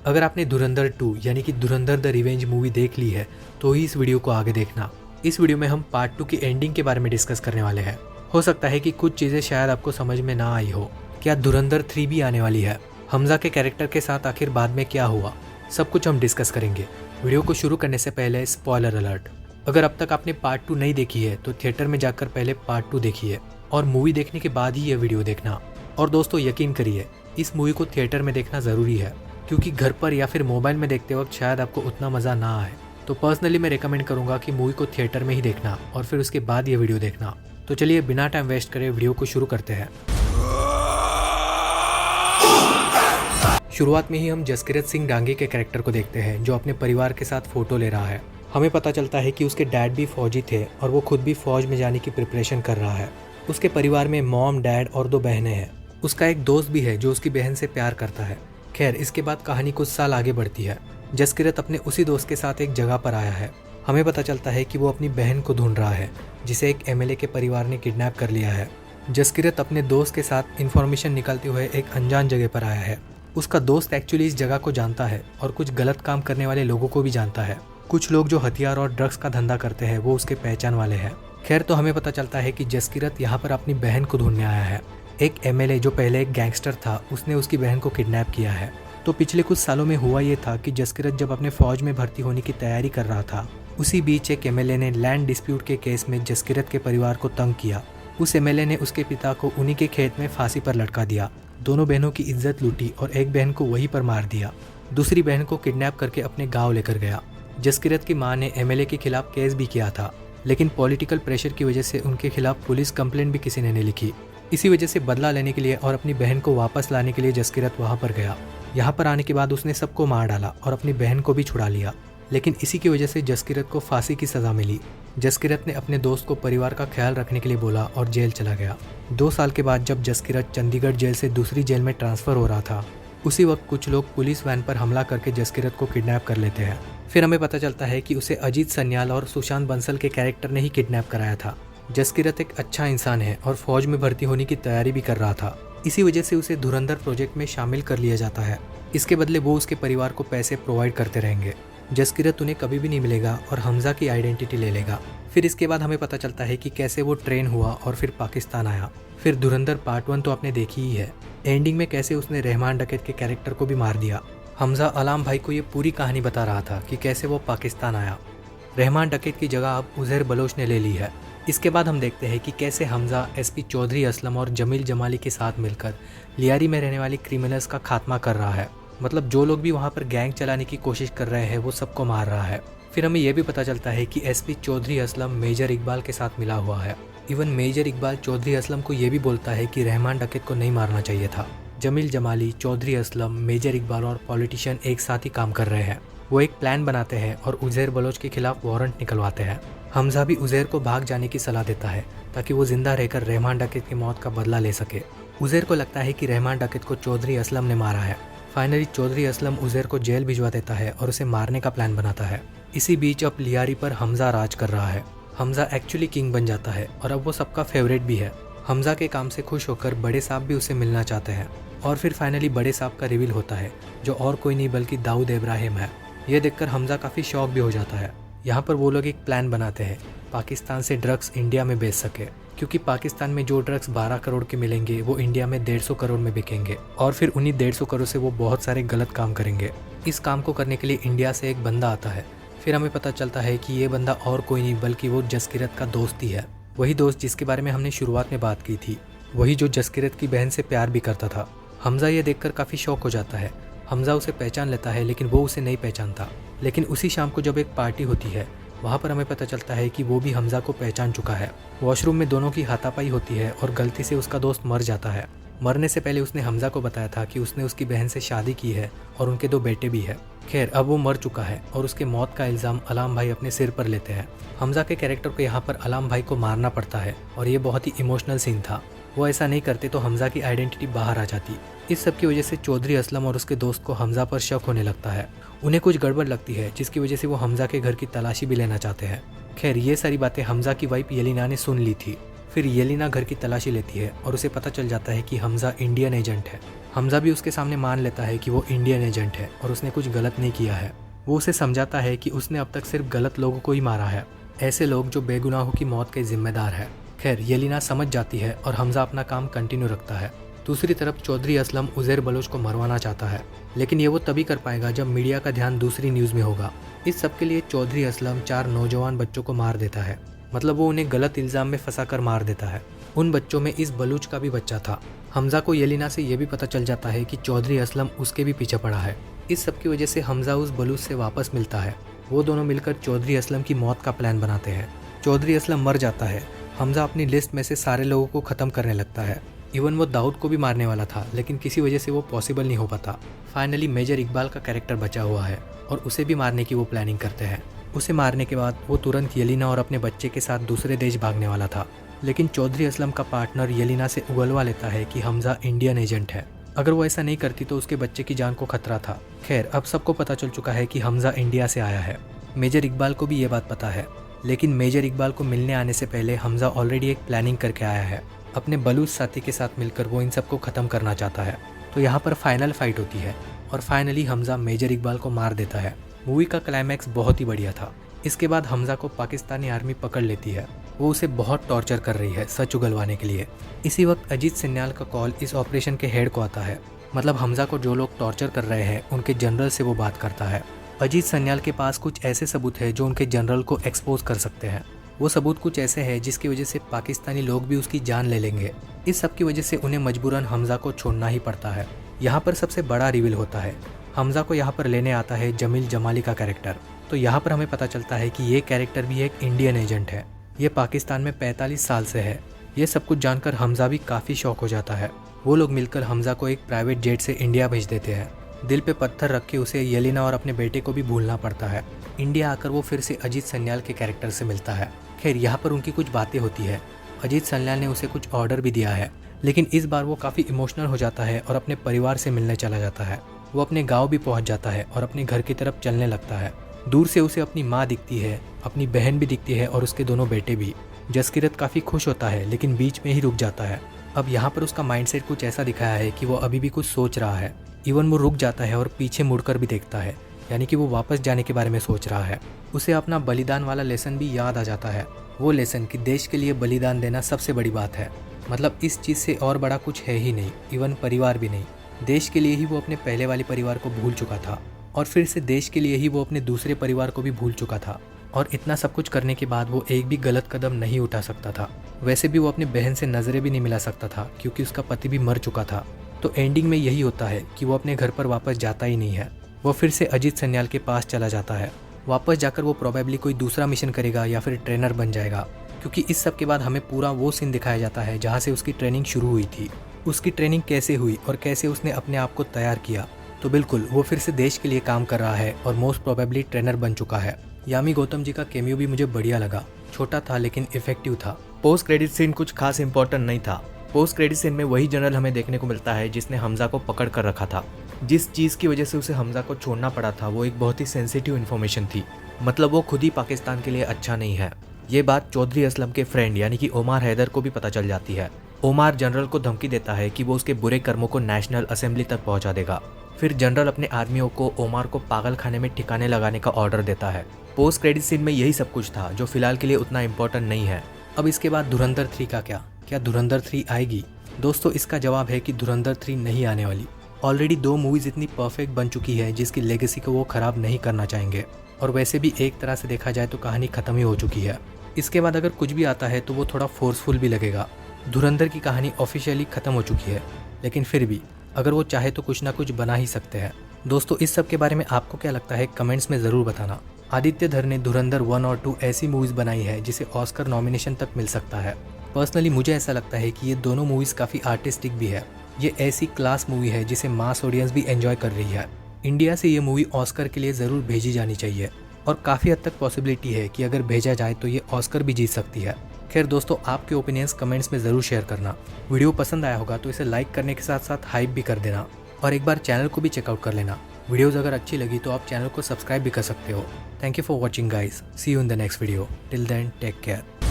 अगर आपने धुरंधर 2 यानी कि धुरंधर द रिवेंज मूवी देख ली है तो ही इस वीडियो को आगे देखना। इस वीडियो में हम पार्ट 2 की एंडिंग के बारे में डिस्कस करने वाले हैं। हो सकता है कि कुछ चीज़ें शायद आपको समझ में ना आई हो। क्या धुरंधर 3 भी आने वाली है? हमजा के कैरेक्टर के साथ आखिर बाद में क्या हुआ, सब कुछ हम डिस्कस करेंगे। वीडियो को शुरू करने से पहले स्पॉइलर अलर्ट। अगर अब तक आपने पार्ट 2 नहीं देखी है तो थिएटर में जाकर पहले पार्ट 2 देखिए और मूवी देखने के बाद ही यह वीडियो देखना। और दोस्तों यकीन करिए, इस मूवी को थिएटर में देखना ज़रूरी है, क्योंकि घर पर या फिर मोबाइल में देखते वक्त शायद आपको उतना मज़ा ना आए। तो पर्सनली मैं रेकमेंड करूंगा कि मूवी को थिएटर में ही देखना और फिर उसके बाद ये वीडियो देखना। तो चलिए बिना टाइम वेस्ट करे वीडियो को शुरू करते हैं। शुरुआत में ही हम जसकीरत सिंह डांगे के कैरेक्टर को देखते हैं, जो अपने परिवार के साथ फोटो ले रहा है। हमें पता चलता है कि उसके डैड भी फौजी थे और वो खुद भी फौज में जाने की प्रिपरेशन कर रहा है। उसके परिवार में मॉम, डैड और 2 बहनें हैं। उसका एक दोस्त भी है जो उसकी बहन से प्यार करता है। खैर, इसके बाद कहानी कुछ साल आगे बढ़ती है। जसकीरत अपने उसी दोस्त के साथ एक जगह पर आया है। हमें पता चलता है कि वो अपनी बहन को ढूंढ रहा है, जिसे एक एमएलए के परिवार ने किडनैप कर लिया है। जसकीरत अपने दोस्त के साथ इन्फॉर्मेशन निकालते हुए एक अनजान जगह पर आया है। उसका दोस्त एक्चुअली इस जगह को जानता है और कुछ गलत काम करने वाले लोगों को भी जानता है। कुछ लोग जो हथियार और ड्रग्स का धंधा करते हैं वो उसके पहचान वाले हैं। खैर, तो हमें पता चलता है कि जसकीरत यहाँ पर अपनी बहन को ढूंढने आया है। एक एमएलए जो पहले एक गैंगस्टर था, उसने उसकी बहन को किडनैप किया है। तो पिछले कुछ सालों में हुआ ये था कि जसकीरत जब अपने फौज में भर्ती होने की तैयारी कर रहा था, उसी बीच एक एमएलए ने लैंड डिस्प्यूट के केस में जसकीरत के परिवार को तंग किया। उस एमएलए ने उसके पिता को उन्हीं के खेत में फांसी पर लटका दिया। दोनों बहनों की इज्जत लूटी और एक बहन को वहीं पर मार दिया। दूसरी बहन को किडनैप करके अपने गाँव लेकर गया। जसकीरत की मां ने एमएलए के खिलाफ केस भी किया था, लेकिन पॉलिटिकल प्रेशर की वजह से उनके खिलाफ पुलिस कंप्लेंट भी किसी ने नहीं लिखी। इसी वजह से बदला लेने के लिए और अपनी बहन को वापस लाने के लिए जसकीरत वहां पर गया। यहाँ पर आने के बाद उसने सबको मार डाला और अपनी बहन को भी छुड़ा लिया, लेकिन इसी की वजह से जसकीरत को फांसी की सज़ा मिली। जसकीरत ने अपने दोस्त को परिवार का ख्याल रखने के लिए बोला और जेल चला गया। 2 साल के बाद जब जसकीरत चंडीगढ़ जेल से दूसरी जेल में ट्रांसफ़र हो रहा था, उसी वक्त कुछ लोग पुलिस वैन पर हमला करके जसकीरत को किडनैप कर लेते हैं। फिर हमें पता चलता है कि उसे अजीत सन्याल और सुशांत बंसल के कैरेक्टर ने ही किडनैप कराया था। जसकीरत एक अच्छा इंसान है और फौज में भर्ती होने की तैयारी भी कर रहा था। इसी वजह से उसे धुरंधर प्रोजेक्ट में शामिल कर लिया जाता है। इसके बदले वो उसके परिवार को पैसे प्रोवाइड करते रहेंगे। जसकीरत उन्हें कभी भी नहीं मिलेगा और हमजा की आइडेंटिटी ले लेगा। फिर इसके बाद हमें पता चलता है कि कैसे वो ट्रेन हुआ और फिर पाकिस्तान आया। फिर धुरंधर पार्ट 1 तो आपने देखी ही है। एंडिंग में कैसे उसने रहमान डकैत के कैरेक्टर को भी मार दिया। हमजा अलाम भाई को ये पूरी कहानी बता रहा था कि कैसे वो पाकिस्तान आया। रहमान डकैत की जगह अब उज़ैर बलोच ने ले ली है। इसके बाद हम देखते हैं कि कैसे हमजा एसपी चौधरी असलम और जमील जमाली के साथ मिलकर लियारी में रहने वाली क्रिमिनल्स का खात्मा कर रहा है। मतलब जो लोग भी वहाँ पर गैंग चलाने की कोशिश कर रहे हैं वो सबको मार रहा है। फिर हमें यह भी पता चलता है कि एसपी चौधरी असलम मेजर इकबाल के साथ मिला हुआ है। इवन मेजर इकबाल चौधरी असलम को ये भी बोलता है कि रहमान डकैत को नहीं मारना चाहिए था। जमील जमाली, चौधरी असलम, मेजर इकबाल और पॉलिटिशियन एक साथ ही काम कर रहे हैं। वो एक प्लान बनाते हैं और उज़ैर बलोच के खिलाफ वारंट निकलवाते हैं। हमजा भी उज़ैर को भाग जाने की सलाह देता है ताकि वो जिंदा रहकर रहमान डकैत की मौत का बदला ले सके। उज़ैर को लगता है कि रहमान डकैत को चौधरी असलम ने मारा है। फाइनली चौधरी असलम उज़ैर को जेल भिजवा देता है और उसे मारने का प्लान बनाता है। इसी बीच अब लियारी पर हमजा राज कर रहा है। हमजा एक्चुअली किंग बन जाता है और अब वो सबका फेवरेट भी है। हमजा के काम से खुश होकर बड़े साहब भी उसे मिलना चाहते हैं और फिर फाइनली बड़े साहब का रिवील होता है, जो और कोई नहीं बल्कि दाऊद इब्राहिम है। यह देखकर हमजा काफ़ी शॉक भी हो जाता है। यहाँ पर वो लोग एक प्लान बनाते हैं पाकिस्तान से ड्रग्स इंडिया में बेच सके, क्योंकि पाकिस्तान में जो ड्रग्स 12 करोड़ के मिलेंगे वो इंडिया में 150 करोड़ में बिकेंगे और फिर उन्हीं 150 करोड़ से वो बहुत सारे गलत काम करेंगे। इस काम को करने के लिए इंडिया से एक बंदा आता है। फिर हमें पता चलता है कि ये बंदा और कोई नहीं बल्कि वो जसकीरत का दोस्त ही है। वही दोस्त जिसके बारे में हमने शुरुआत में बात की थी, वही जो जसकीरत की बहन से प्यार भी करता था। हमजा ये देखकर काफ़ी शौक हो जाता है। हमजा उसे पहचान लेता है लेकिन वो उसे नहीं पहचानता। लेकिन उसी शाम को जब एक पार्टी होती है, वहाँ पर हमें पता चलता है कि वो भी हमजा को पहचान चुका है। वॉशरूम में दोनों की हाथापाई होती है और गलती से उसका दोस्त मर जाता है। मरने से पहले उसने हमजा को बताया था कि उसने उसकी बहन से शादी की है और उनके 2 बेटे भी है। खैर, अब वो मर चुका है और उसके मौत का इल्ज़ाम अलाम भाई अपने सिर पर लेते हैं। हमजा के कैरेक्टर को यहाँ पर अलाम भाई को मारना पड़ता है और ये बहुत ही इमोशनल सीन था। वो ऐसा नहीं करते तो हमजा की आइडेंटिटी बाहर आ जाती। इस सब की वजह से चौधरी असलम और उसके दोस्त को हमजा पर शक होने लगता है। उन्हें कुछ गड़बड़ लगती है, जिसकी वजह से वो हमजा के घर की तलाशी भी लेना चाहते हैं। खैर, ये सारी बातें हमजा की वाइफ येलिना ने सुन ली थी। फिर येलिना घर की तलाशी लेती है और उसे पता चल जाता है कि हमजा इंडियन एजेंट है। हमजा भी उसके सामने मान लेता है कि वो इंडियन एजेंट है और उसने कुछ गलत नहीं किया है। वो उसे समझाता है कि उसने अब तक सिर्फ गलत लोगों को ही मारा है, ऐसे लोग जो बेगुनाहों की मौत के जिम्मेदार है। खैर येलिना समझ जाती है और हमजा अपना काम कंटिन्यू रखता है। दूसरी तरफ चौधरी असलम उज़ैर बलोच को मरवाना चाहता है, लेकिन ये वो तभी कर पाएगा जब मीडिया का ध्यान दूसरी न्यूज़ में होगा। इस सब के लिए चौधरी असलम 4 नौजवान बच्चों को मार देता है, मतलब वो उन्हें गलत इल्ज़ाम में फंसा कर मार देता है। उन बच्चों में इस बलूच का भी बच्चा था। हमजा को येलिना से ये भी पता चल जाता है कि चौधरी असलम उसके भी पीछे पड़ा है। इस सब की वजह से हमजा उस बलूच से वापस मिलता है। वो दोनों मिलकर चौधरी असलम की मौत का प्लान बनाते हैं। चौधरी असलम मर जाता है। हमजा अपनी लिस्ट में से सारे लोगों को ख़त्म करने लगता है। इवन वो दाऊद को भी मारने वाला था, लेकिन किसी वजह से वो पॉसिबल नहीं हो पाता। फाइनली मेजर इकबाल का कैरेक्टर बचा हुआ है और उसे भी मारने की वो प्लानिंग करते हैं। उसे मारने के बाद वो तुरंत येलिना और अपने बच्चे के साथ दूसरे देश भागने वाला था, लेकिन चौधरी असलम का पार्टनर येलिना से उगलवा लेता है कि हमजा इंडियन एजेंट है। अगर वो ऐसा नहीं करती तो उसके बच्चे की जान को खतरा था। खैर अब सबको पता चल चुका है कि हमजा इंडिया से आया है। मेजर इकबाल को भी ये बात पता है, लेकिन मेजर इकबाल को मिलने आने से पहले हमजा ऑलरेडी एक प्लानिंग करके आया है। अपने बलूच साथी के साथ मिलकर वो इन सबको ख़त्म करना चाहता है। तो यहाँ पर फाइनल फाइट होती है और फाइनली हमजा मेजर इकबाल को मार देता है। मूवी का क्लाइमैक्स बहुत ही बढ़िया था। इसके बाद हमजा को पाकिस्तानी आर्मी पकड़ लेती है। वो उसे बहुत टॉर्चर कर रही है सच उगलवाने के लिए। इसी वक्त अजीत सन्याल का कॉल इस ऑपरेशन के हेड को आता है, मतलब हमजा को जो लोग टॉर्चर कर रहे हैं उनके जनरल से वो बात करता है। अजीत सन्याल के पास कुछ ऐसे सबूत है जो उनके जनरल को एक्सपोज कर सकते हैं। वो सबूत कुछ ऐसे हैं जिसकी वजह से पाकिस्तानी लोग भी उसकी जान ले लेंगे। इस सब की वजह से उन्हें मजबूरन हमजा को छोड़ना ही पड़ता है। यहाँ पर सबसे बड़ा रिवील होता है। हमजा को यहाँ पर लेने आता है जमील जमाली का कैरेक्टर। तो यहाँ पर हमें पता चलता है कि ये कैरेक्टर भी एक इंडियन एजेंट है। ये पाकिस्तान में 45 साल से है। ये सब कुछ जानकर हमजा भी काफ़ी शौक हो जाता है। वो लोग मिलकर हमजा को एक प्राइवेट जेट से इंडिया भेज देते हैं। दिल पे पत्थर रख के उसे येलिना और अपने बेटे को भी भूलना पड़ता है। इंडिया आकर वो फिर से अजीत सन्याल के कैरेक्टर से मिलता है। खैर यहाँ पर उनकी कुछ बातें होती है। अजीत सन्याल ने उसे कुछ ऑर्डर भी दिया है, लेकिन इस बार वो काफ़ी इमोशनल हो जाता है और अपने परिवार से मिलने चला जाता है। वो अपने गाँव भी पहुँच जाता है और अपने घर की तरफ चलने लगता है। दूर से उसे अपनी माँ दिखती है, अपनी बहन भी दिखती है और उसके दोनों बेटे भी। जसकीरत काफ़ी खुश होता है, लेकिन बीच में ही रुक जाता है। अब यहाँ पर उसका माइंडसेट कुछ ऐसा दिखाया है कि वो अभी भी कुछ सोच रहा है। इवन वो रुक जाता है और पीछे मुड़कर भी देखता है, यानी कि वो वापस जाने के बारे में सोच रहा है। उसे अपना बलिदान वाला लेसन भी याद आ जाता है। वो लेसन कि देश के लिए बलिदान देना सबसे बड़ी बात है। मतलब इस चीज़ से और बड़ा कुछ है ही नहीं, इवन परिवार भी नहीं। देश के लिए ही वो अपने पहले वाले परिवार को भूल चुका था और फिर से देश के लिए ही वो अपने दूसरे परिवार को भी भूल चुका था। और इतना सब कुछ करने के बाद वो एक भी गलत कदम नहीं उठा सकता था। वैसे भी वो अपनी बहन से नज़रें भी नहीं मिला सकता था क्योंकि उसका पति भी मर चुका था। तो एंडिंग में यही होता है कि वो अपने घर पर वापस जाता ही नहीं है। वो फिर से अजीत सन्याल के पास चला जाता है। वापस जाकर वो प्रोबेबली कोई दूसरा मिशन करेगा या फिर ट्रेनर बन जाएगा, क्योंकि इस सब के बाद हमें पूरा वो सीन दिखाया जाता है जहाँ से उसकी ट्रेनिंग शुरू हुई थी। उसकी ट्रेनिंग कैसे हुई और कैसे उसने अपने आप को तैयार किया। तो बिल्कुल वो फिर से देश के लिए काम कर रहा है और मोस्ट प्रोबेबली ट्रेनर बन चुका है। यामी गौतम जी का कैमियो भी मुझे बढ़िया लगा। छोटा था लेकिन इफेक्टिव था। पोस्ट क्रेडिट सीन कुछ खास इंपॉर्टेंट नहीं था। पोस्ट क्रेडिट सीन में वही जनरल हमें देखने को मिलता है जिसने हमजा को पकड़ कर रखा था। जिस चीज़ की वजह से उसे हमजा को छोड़ना पड़ा था वो एक बहुत ही सेंसिटिव इन्फॉर्मेशन थी। मतलब वो खुद ही पाकिस्तान के लिए अच्छा नहीं है। ये बात चौधरी असलम के फ्रेंड यानी कि ओमार हैदर को भी पता चल जाती है। ओमार जनरल को धमकी देता है कि वो उसके बुरे कर्मों को नेशनल असेंबली तक पहुंचा देगा। फिर जनरल अपने आर्मियों को ओमार को पागल खाने में ठिकाने लगाने का ऑर्डर देता है। पोस्ट क्रेडिट सीन में यही सब कुछ था जो फिलहाल के लिए उतना इम्पोर्टेंट नहीं है। अब इसके बाद धुरंधर 3 का क्या धुरंधर 3 आएगी? दोस्तों इसका जवाब है कि धुरंधर 3 नहीं आने वाली। ऑलरेडी 2 मूवीज इतनी परफेक्ट बन चुकी है जिसकी लेगेसी को वो खराब नहीं करना चाहेंगे। और वैसे भी एक तरह से देखा जाए तो कहानी खत्म ही हो चुकी है। इसके बाद अगर कुछ भी आता है तो वो थोड़ा फोर्सफुल भी लगेगा। धुरंधर की कहानी ऑफिशियली खत्म हो चुकी है, लेकिन फिर भी अगर वो चाहे तो कुछ ना कुछ बना ही सकते हैं। दोस्तों इस सब के बारे में आपको क्या लगता है कमेंट्स में ज़रूर बताना। आदित्य धर ने धुरंधर 1 और 2 ऐसी मूवीज़ बनाई है जिसे ऑस्कर नॉमिनेशन तक मिल सकता है। पर्सनली मुझे ऐसा लगता है कि ये दोनों मूवीज़ काफ़ी आर्टिस्टिक भी है। ये ऐसी क्लास मूवी है जिसे मास ऑडियंस भी एंजॉय कर रही है। इंडिया से ये मूवी ऑस्कर के लिए ज़रूर भेजी जानी चाहिए और काफ़ी हद तक पॉसिबिलिटी है कि अगर भेजा जाए तो ये ऑस्कर भी जीत सकती है। खैर दोस्तों आपके ओपिनियंस कमेंट्स में ज़रूर शेयर करना। वीडियो पसंद आया होगा तो इसे लाइक करने के साथ साथ हाइप भी कर देना और एक बार चैनल को भी चेकआउट कर लेना। वीडियोज़ अगर अच्छी लगी तो आप चैनल को सब्सक्राइब भी कर सकते हो। Thank you for watching guys. See you in the next video. Till then take care.